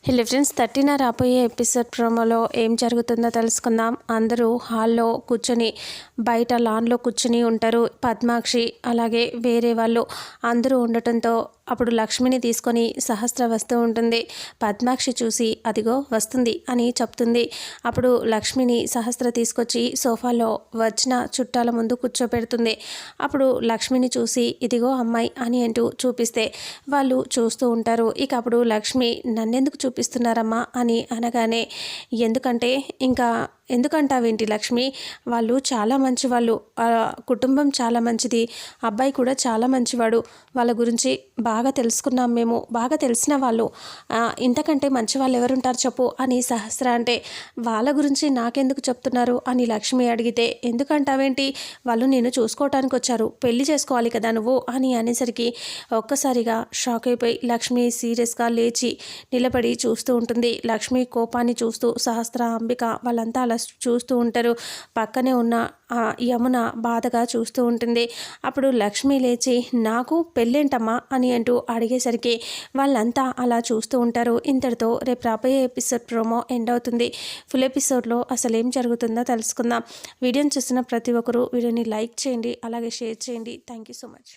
Hello friends, 13 రాబోయే episode ప్రోమోలో ఏం జరుగుతుందో తెలుసుకుందాం. అందరూ హాల్లో కూర్చొని బయట లాన్లో కూర్చొని ఉంటారు. పద్మాక్షి అలాగే వేరే వాళ్ళు అందరూ ఉండటంతో అప్పుడు లక్ష్మిని తీసుకొని సహస్ర వస్తూ ఉంటుంది. పద్మాక్షి చూసి అదిగో వస్తుంది అని చెప్తుంది. అప్పుడు లక్ష్మిని సహస్ర తీసుకొచ్చి సోఫాలో వచ్చిన చుట్టాల ముందు కూర్చోపెడుతుంది. అప్పుడు లక్ష్మిని చూసి ఇదిగో అమ్మాయి అని అంటూ చూపిస్తే వాళ్ళు చూస్తూ ఉంటారు. ఇక అప్పుడు లక్ష్మి నన్నెందుకు చూపిస్తున్నారమ్మా అని అనగానే ఎందుకంటావేంటి లక్ష్మి, వాళ్ళు చాలా మంచివాళ్ళు, కుటుంబం చాలా మంచిది, అబ్బాయి కూడా చాలా మంచివాడు, వాళ్ళ గురించి బాగా తెలుసుకున్నాం మేము, బాగా తెలిసిన వాళ్ళు, ఇంతకంటే మంచి వాళ్ళు ఎవరుంటారు చెప్పు అని సహస్ర అంటే వాళ్ళ గురించి నాకెందుకు చెప్తున్నారు అని లక్ష్మి అడిగితే ఎందుకంటావేంటి, వాళ్ళు నేను చూసుకోవటానికి వచ్చారు, పెళ్లి చేసుకోవాలి కదా నువ్వు అని అనేసరికి ఒక్కసారిగా షాక్ అయిపోయి లక్ష్మి సీరియస్గా లేచి నిలబడి చూస్తూ ఉంటుంది. లక్ష్మి కోపాన్ని చూస్తూ సహస్ర, అంబిక వాళ్ళంతా అలా చూస్తూ ఉంటారు. పక్కనే ఉన్న యమున బాధగా చూస్తూ ఉంటుంది. అప్పుడు లక్ష్మి లేచి నాకు పెళ్ళేంటమ్మా అని అంటూ అడిగేసరికి వాళ్ళంతా అలా చూస్తూ ఉంటారు. ఇంతటితో రేపు రాబోయే ఎపిసోడ్ ప్రోమో ఎండ్ అవుతుంది. ఫుల్ ఎపిసోడ్లో అసలు ఏం జరుగుతుందో తెలుసుకుందాం. వీడియోని చూసిన ప్రతి ఒక్కరూ వీడియోని లైక్ చేయండి, అలాగే షేర్ చేయండి. Thank you so much.